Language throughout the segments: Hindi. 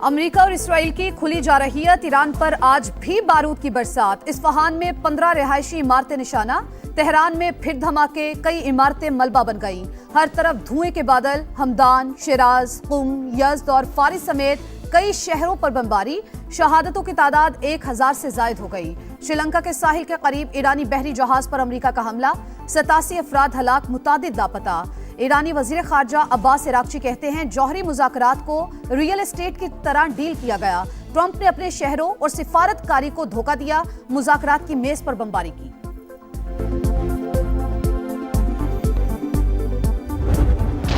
अमेरिका और इसराइल की खुली जा रही है ईरान पर आज भी बारूद की बरसात। इस्फहान में 15 रिहायशी इमारतें निशाना, तेहरान में फिर धमाके, कई इमारतें मलबा बन गईं। हर तरफ धुएं के बादल। हमदान, शिराज, कुम, यज़्द और फारिस समेत कई शहरों पर बमबारी। शहादतों की तादाद 1000 से जायद हो गई। श्रीलंका के साहिल के करीब ईरानी बहरी जहाज पर अमेरिका का हमला, 87 अफराद हलाक, मुतादिद लापता। ईरानी वजीर खारजा अब्बास इराक्ची कहते हैं जौहरी मुज़ाकरात को रियल एस्टेट की तरह डील किया गया। ट्रंप ने अपने शहरों और सिफारतकारी को धोखा दिया, मुज़ाकरात की मेज पर बमबारी की।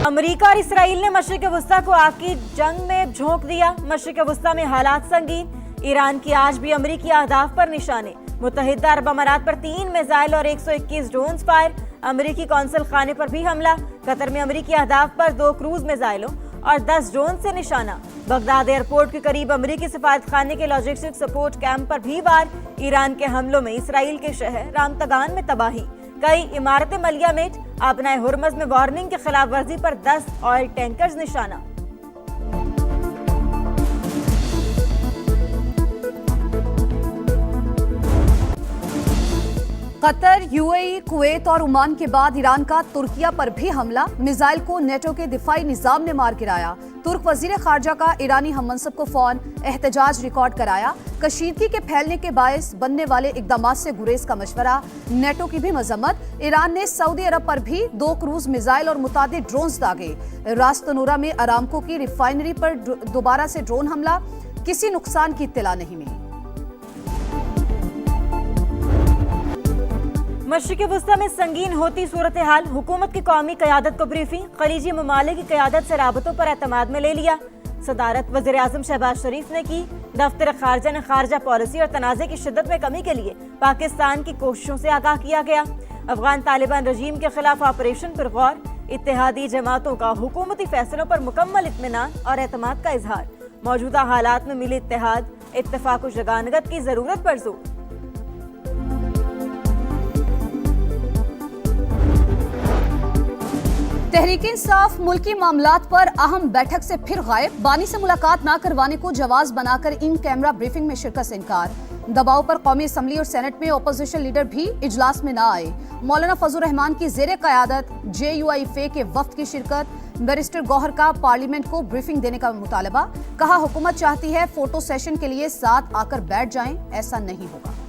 अमेरिका और इसराइल ने मशरिक़ वस्ता को आग की जंग में झोंक दिया। मशरिक़ वस्ता में हालात संगीन। ईरान की आज भी अमेरिकी अहदाफ पर निशाने। मुत्तहिदा अरब अमारात पर 3 मिसाइल और 121 ड्रोन फायर। अमेरिकी कौंसल खाने पर भी हमला। कतर में अमेरिकी अहदाफ पर 2 क्रूज मिसाइलों और 10 ड्रोन से निशाना। बगदाद एयरपोर्ट के करीब अमेरिकी सफारत खाने के लॉजिस्टिक सपोर्ट कैंप पर भी वार। ईरान के हमलों में इसराइल के शहर रामतगान में तबाही, कई इमारतें मलिया मेट। आबनाए हुर्मज में वार्निंग की खिलाफ वर्जी पर 10 ऑयल टैंकर्स निशाना। कतर, यूएई, कुवैत और ओमान के बाद ईरान का तुर्किया पर भी हमला। मिसाइल को नेटो के दिफाई निजाम ने मार गिराया। तुर्क वजीर खारजा का ईरानी हममनसब को फोन, एहतजाज रिकॉर्ड कराया। कशीदगी के फैलने के बायस बनने वाले इकदामात से गुरेज का मशवरा। नेटो की भी मजम्मत। ईरान ने सऊदी अरब पर भी 2 क्रूज मिसाइल और मुतादिद ड्रोन्स दागे। रास्तनूरा में अरामको की रिफाइनरी पर दोबारा से ड्रोन हमला, किसी नुकसान की इत्तला नहीं मिली। मशरिक़ वस्ता में संगीन होती सूरत हाल। हुकूमत की कौमी क़यादत को ब्रीफिंग, खलीजी ममालिक की क़यादत से राबतों पर एतमाद में ले लिया। सदारत वज़ीर आज़म शहबाज शरीफ ने की। दफ्तर खारजा ने खारजा पॉलिसी और तनाज़े की शिद्दत में कमी के लिए पाकिस्तान की कोशिशों से आगाह किया गया। अफगान तालिबान रजीम के खिलाफ ऑपरेशन पर गौर। इत्तेहादी जमातों का हुकूमती फैसलों पर मुकम्मल इत्मीनान और एतमाद का इजहार। मौजूदा हालात में मिली इत्तेहाद, इत्तेफाक और जगानगत की ज़रूरत पर जोर। तहरीक इंसाफ मुल्की मामलात पर अहम बैठक से फिर गायब। बानी से मुलाकात न करवाने को जवाज बनाकर इन कैमरा ब्रीफिंग में शिरकत से इनकार। दबाव पर कौमी असम्बली और सेनेट में अपोजिशन लीडर भी इजलास में न आए। मौलाना फजल रहमान की जेर क़यादत JUIFA के वफ्द की शिरकत। बैरिस्टर गौहर का पार्लियामेंट को ब्रीफिंग देने का मुतालबा। कहा हुकूमत चाहती है फोटो सेशन के लिए साथ आकर बैठ जाएं, ऐसा नहीं होगा।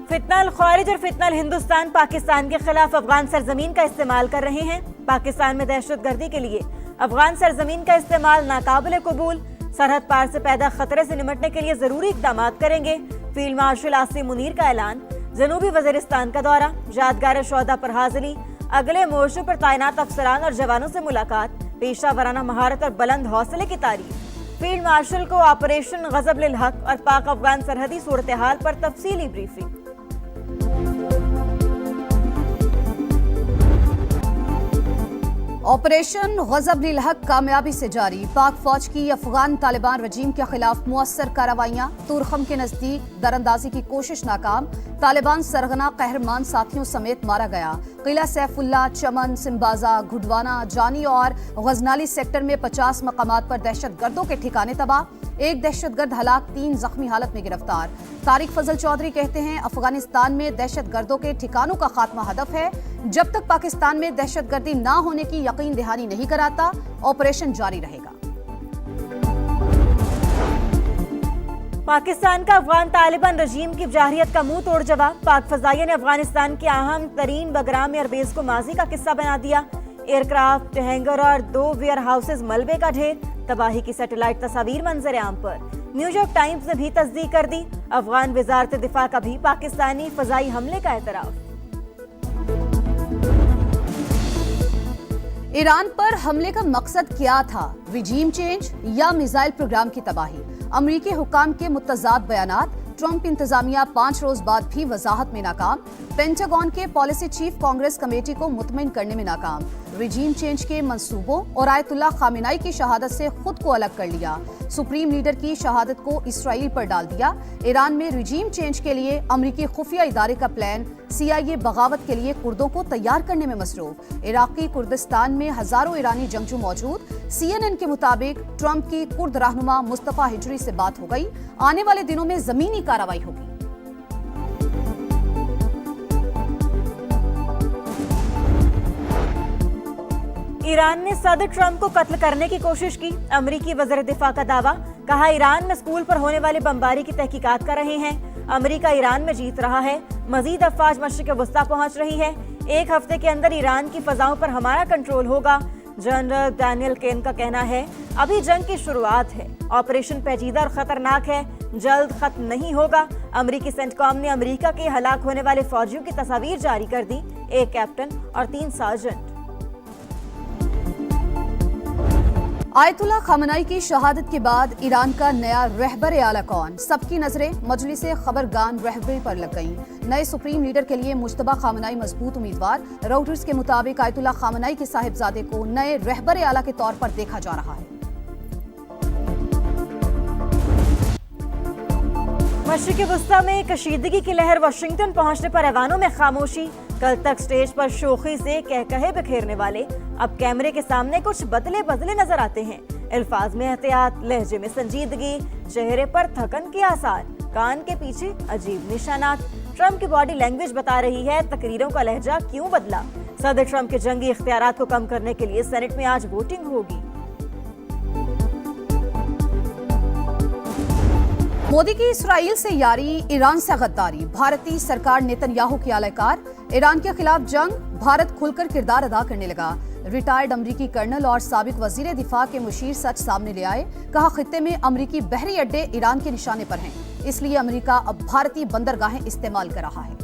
फितनल ख्वारिज और फितनल हिंदुस्तान पाकिस्तान के खिलाफ अफगान सरजमीन का इस्तेमाल कर रहे हैं। पाकिस्तान में दहशतगर्दी के लिए अफगान सरजमीन का इस्तेमाल नाकाबिले कबूल। सरहद पार से पैदा खतरे से निपटने के लिए जरूरी इकदाम करेंगे। फील्ड मार्शल आसिम मुनीर का ऐलान। जनूबी वजीरिस्तान का दौरा, यादगार शोहदा पर हाजिरी। अगले मोर्चों पर तैनात अफसरान और जवानों से मुलाकात। पेशा वराना महारत और बुलंद हौसले की तारीफ। फील्ड मार्शल को ऑपरेशन गजब लिल हक और पाक अफगान सरहदी सूरत हाल पर तफसीली ब्रीफिंग। ऑपरेशन गजब लिल हक कामयाबी से जारी। पाक फौज की अफगान तालिबान रजीम के खिलाफ मुअस्सर कार्रवाइयां। तुरखम के नजदीक दरअंदाजी की कोशिश नाकाम। तालिबान सरगना कहरमान साथियों समेत मारा गया। किला सैफुल्ला, चमन, सिम्बाजा, गुडवाना, जानी और गजनाली सेक्टर में 50 मकामात पर दहशतगर्दों के ठिकाने तबाह। एक दहशतगर्द हलाक, 3 जख्मी हालत में गिरफ्तार। तारिक फजल चौधरी कहते हैं अफगानिस्तान में दहशतगर्दों के ठिकानों का खात्मा हदफ है। जब तक पाकिस्तान में दहशतगर्दी न होने की यकीन दहानी नहीं कराता, ऑपरेशन जारी रहेगा। पाकिस्तान का अफगान तालिबान रजीम की जाहिरियत का मुंह तोड़ जवाब। पाक फजाइया ने अफगानिस्तान के अहम तरीन बगराम एयरबेस को माजी का किस्सा बना दिया। एयरक्राफ्ट, हैंगर और 2 वेयर हाउसेज मलबे का ढेर। तबाही की सैटेलाइट तस्वीर मंजर आम पर। न्यूयॉर्क टाइम्स ने भी तस्दीक कर दी। अफगान वजारत दिफा का भी पाकिस्तानी फजाई हमले का एतराफ। ईरान पर हमले का मकसद क्या था? रिजीम चेंज या मिसाइल प्रोग्राम की तबाही? अमरीकी हुकाम के मुतजाद बयानात। ट्रंप इंतजामिया 5 रोज बाद भी वजाहत में नाकाम। पेंटागन के पॉलिसी चीफ कांग्रेस कमेटी को मुतमईन करने में नाकाम। रिजीम चेंज के मंसूबों और आयतुल्ला खामेनाई की शहादत से खुद को अलग कर लिया। सुप्रीम लीडर की शहादत को इसराइल पर डाल दिया। ईरान में रिजीम चेंज के लिए अमरीकी खुफिया इदारे का प्लान। CIA बगावत के लिए कुर्दों को तैयार करने में मसरूफ। इराकी कुर्दिस्तान में हजारों ईरानी जंगजू मौजूद। CNN के मुताबिक ट्रंप की कुर्द रहनुमा मुस्तफा हिजरी से बात हो गई। आने वाले दिनों में जमीनी कार्रवाई होगी। ईरान ने सदर ट्रंप को कत्ल करने की कोशिश की। अमेरिकी वज़ीर दिफा का दावा। कहा, ईरान में स्कूल पर होने वाली बमबारी की तहकीकात कर रहे हैं। अमेरिका ईरान में जीत रहा है। मजीद अफवाज मशरिक़ वस्ता पहुंच रही है। एक हफ्ते के अंदर ईरान की फजाओं पर हमारा कंट्रोल होगा। जनरल डैनियल केन का कहना है, अभी जंग की शुरुआत है। ऑपरेशन पेचीदा और खतरनाक है, जल्द खत्म नहीं होगा। अमेरिकी सेंटकॉम ने अमेरिका के हलाक होने वाले फौजियों की तस्वीर जारी कर दी। 1 कैप्टन और 3 सार्जेंट। आयतुल्ला खामेनाई की शहादत के बाद ईरान का नया रहबर आला कौन? सबकी नजरें मजलिस खबरगान रहबरी पर लग गईं। नए सुप्रीम लीडर के लिए मुज्तबा खामेनाई मजबूत उम्मीदवार। रॉयटर्स के मुताबिक आयतुल्ला खामेनाई के साहिबजादे को नए रहबर आला के तौर पर देखा जा रहा है। मशरिक़ वस्ता में कशीदगी की लहर। वाशिंगटन पहुंचने पर ऐवानों में खामोशी। कल तक स्टेज पर शोखी से कहे बिखेरने वाले अब कैमरे के सामने कुछ बदले बदले नजर आते हैं। अल्फाज में एहतियात, लहजे में संजीदगी, चेहरे पर थकन के आसार, कान के पीछे अजीब निशानात। ट्रंप की बॉडी लैंग्वेज बता रही है तकरीरों का लहजा क्यों बदला। सदर ट्रंप के जंगी इख्तियारात को कम करने के लिए सेनेट में आज वोटिंग होगी। मोदी की इसराइल से यारी, ईरान से गद्दारी। भारतीय सरकार नेतन्याहू की आलाकार। ईरान के खिलाफ जंग, भारत खुलकर किरदार अदा करने लगा। रिटायर्ड अमरीकी कर्नल और साबिक वजीर दिफा के मुशीर सच सामने ले आए। कहा, खित्ते में अमरीकी बहरी अड्डे ईरान के निशाने पर हैं, इसलिए अमरीका अब भारतीय बंदरगाहें इस्तेमाल कर रहा है।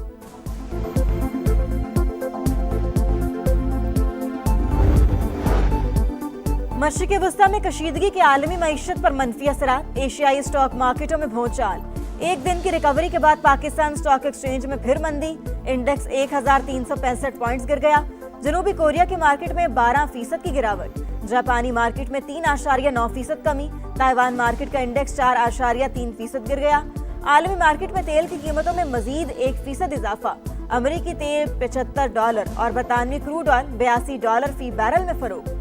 मशरिक़ वस्ता में कशीदगी के आलमी मईशत पर मनफी असरात। एशियाई स्टॉक मार्केटों में भौचाल। एक दिन की रिकवरी के बाद पाकिस्तान स्टॉक एक्सचेंज में फिर मंदी। इंडेक्स 1365 पॉइंट्स गिर गया। जनूबी कोरिया के मार्केट में 12% की गिरावट। जापानी मार्केट में 3.9% कमी। ताइवान मार्केट का इंडेक्स 4.3% गिर गया। आलमी मार्केट में तेल की कीमतों में मजीद 1% इजाफा। अमेरिकी तेल $75 और बरतानवी क्रूड ऑयल $82 फी बैरल में फरोख्त।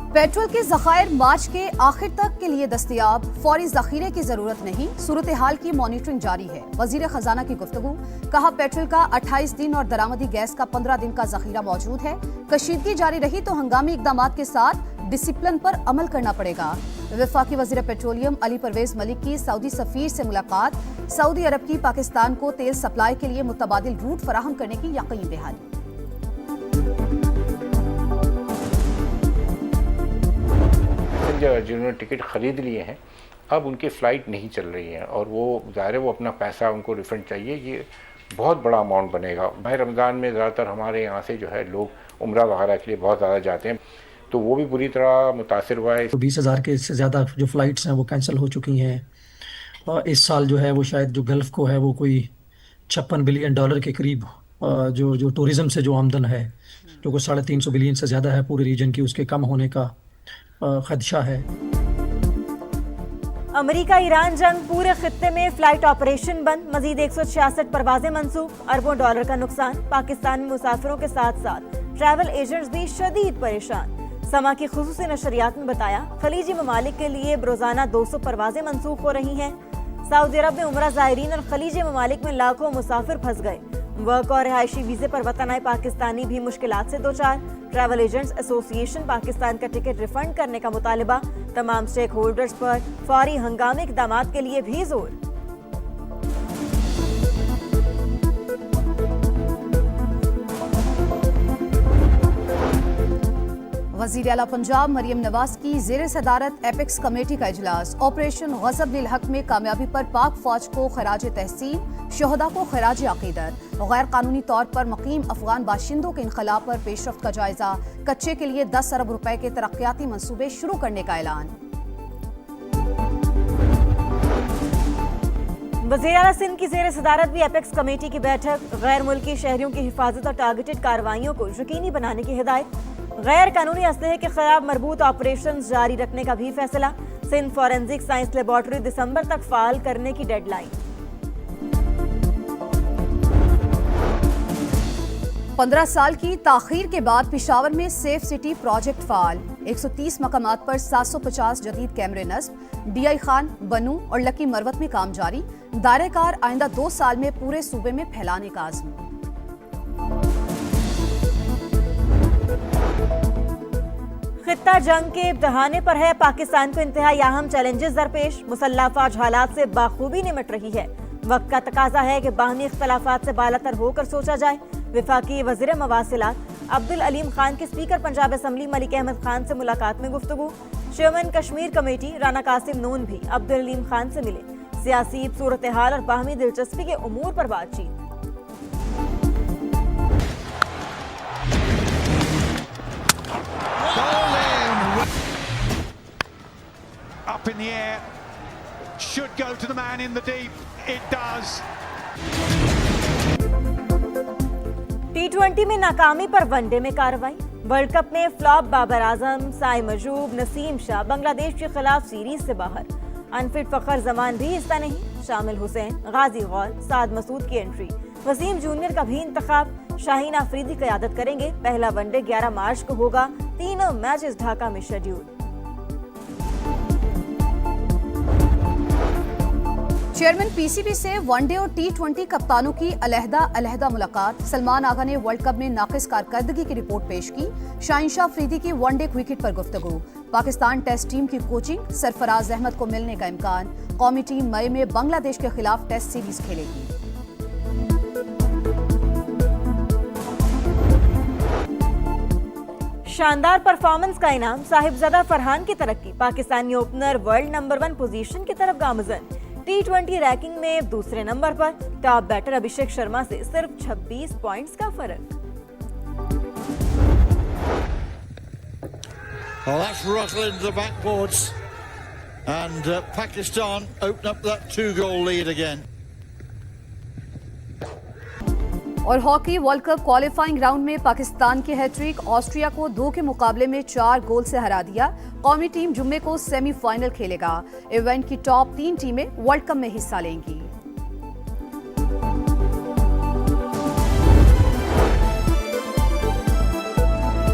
पेट्रोल के जखायर मार्च के आखिर तक के लिए दस्तयाब। फौरी जखीरे की जरूरत नहीं। सूरत हाल की मॉनिटरिंग जारी है। वजीर खजाना की गुफ्तगू। कहा, पेट्रोल का 28 दिन और दरामदी गैस का 15 दिन का जखीरा मौजूद है। कशीदगी जारी रही तो हंगामी इकदामात के साथ डिसिप्लिन पर अमल करना पड़ेगा। वफाकी वजीर पेट्रोलियम अली परवेज मलिक की सऊदी सफीर से मुलाकात। सऊदी अरब की पाकिस्तान को तेल सप्लाई के लिए मुतबादिल रूट फराहम करने की यकीन दहानी। जिन्होंने टिकट खरीद लिए हैं अब उनकी फ़्लाइट नहीं चल रही है और वो ज़ाहिर है वो अपना पैसा उनको रिफ़ंड चाहिए। ये बहुत बड़ा अमाउंट बनेगा। माह रमज़ान में ज़्यादातर हमारे यहाँ से जो है लोग उम्रा वगैरह के लिए बहुत ज़्यादा जाते हैं, तो वो भी बुरी तरह मुतासिर हुआ है। 20,000 के से ज़्यादा जो फ़्लाइट्स हैं वो कैंसिल हो चुकी हैं। और इस साल जो है वो शायद जो गल्फ़ को है वो कोई $56 बिलियन के करीब जो टूरिज़म से जो आमदन है जो को 350 बिलियन से ज़्यादा है पूरे रीजन की, उसके कम होने का खदशा है। अमेरिका ईरान जंग, पूरे खित्ते में फ्लाइट ऑपरेशन बंद। मजीद 166 परवाजें मंसूख। अरबों डॉलर का नुकसान। पाकिस्तान में मुसाफिरों के साथ साथ ट्रैवल एजेंट्स भी शदीद परेशान। समा की खुसूसी नशरियात में बताया, खलीजी ममालिक के लिए रोजाना 200 परवाजें मंसूख हो रही हैं। सऊदी अरब में उमरा ज़ायरीन और खलीजी ममालिक में लाखों मुसाफिर फंस गए। वर्क और रिहायशी वीजे पर वतन आए पाकिस्तानी भी मुश्किलात से दो चार। ट्रैवल एजेंट्स एसोसिएशन पाकिस्तान का टिकट रिफंड करने का मुतालिबा। तमाम स्टेक होल्डर्स पर फौरी हंगामी इक़दामात के लिए भी जोर। वज़ीर आला पंजाब मरियम नवाज की ज़ेर सदारत एपेक्स कमेटी का इजलास। ऑपरेशन गज़ब लिल हक में कामयाबी पर पाक फौज को खराज तहसीन, शहदा को खराज अकीदत। गैर कानूनी तौर पर मुकीम अफगान बाशिंदों के इनखला पर पेशरफ्त का जायजा। कच्चे के लिए 10 अरब रुपए के तरक्याती मंसूबे शुरू करने का ऐलान। वज़ीर आला सिंध की ज़ेर सदारत भी एपेक्स कमेटी की बैठक। गैर मुल्की शहरियों की हिफाजत और टारगेटेड कार्रवाइयों को यकीनी बनाने की हिदायत। गैर कानूनी असलहे के खिलाफ मरबूत ऑपरेशन जारी रखने का भी फैसला। सिंध फॉरेंसिक साइंस लेबॉर्ट्री दिसंबर तक फाल करने की डेडलाइन। 15 साल की ताखीर के बाद पेशावर में सेफ सिटी प्रोजेक्ट फाल। 130 मकामात पर 750 जदीद कैमरे नस्ब। डीआई खान, बनू और लकी मरवत में काम जारी। दायरे कार आइंदा 2 साल में पूरे सूबे में फैलाने का आज़म। खित्ता जंग के दहाने पर है। पाकिस्तान को इंतहाई अहम चैलेंजेस दरपेश। मुसल्लह फौज हालात से बाखूबी निमट रही है। वक्त का तकाजा है कि बाहमी इख्तलाफात से बालातर होकर सोचा जाए। विफाकी वज़ीर मवासिलात अब्दुल अलीम खान की स्पीकर पंजाब असम्बली मलिक अहमद खान से मुलाकात में गुफ्तगू। चेयरमैन कश्मीर कमेटी राना कासिम नून भी अब्दुल अलीम खान से मिले। सियासी सूरत हाल और बाहमी दिलचस्पी के उमूर पर बातचीत। Up in the air, should go to the man in the deep. It does. T20 में नाकामी पर वनडे में कार्रवाई। वर्ल्ड कप में फ्लॉप बाबर आजम, साई मजूब, नसीम शाह बांग्लादेश के खिलाफ सीरीज से बाहर। अनफिट फखर जमान भी हिस्सा नहीं। शामिल हुसैन, गाजी गौल, साद मसूद की एंट्री। वसीम जूनियर का भी इंतखाब। शाहीन आफरीदी क़यादत करेंगे। पहला वनडे 11 मार्च को होगा। 3 मैचेस ढाका में शेड्यूल। चेयरमैन पीसीबी से वनडे और T20 कप्तानों की अलहदा मुलाकात। सलमान आगा ने वर्ल्ड कप में नाकिस कारकर्दगी की रिपोर्ट पेश की। शाहिन अफरीदी की वनडे क्रिकेट पर गुफ्तगू। पाकिस्तान टेस्ट टीम की कोचिंग। सरफराज अहमद को मिलने का इम्कान। कौमी टीम मई में बांग्लादेश के खिलाफ टेस्ट सीरीज खेलेगी। शानदार परफॉर्मेंस का इनाम। साहिबजादा फरहान की तरक्की। Pakistani opener world number 1 position की तरफ गामजन। T20 रैंकिंग में दूसरे नंबर पर। टॉप बैटर अभिषेक शर्मा से सिर्फ 26 पॉइंट्स का फर्क। Well, that's rustling the backboards, and Pakistan open up that 2-goal lead again. और hockey world cup qualifying round में पाकिस्तान की हैट्रिक। ऑस्ट्रिया को 2 के मुकाबले में 4 गोल से हरा दिया। कौमी टीम जुम्मे को सेमीफाइनल खेलेगा। इवेंट की टॉप 3 टीमें वर्ल्ड कप में हिस्सा लेंगी।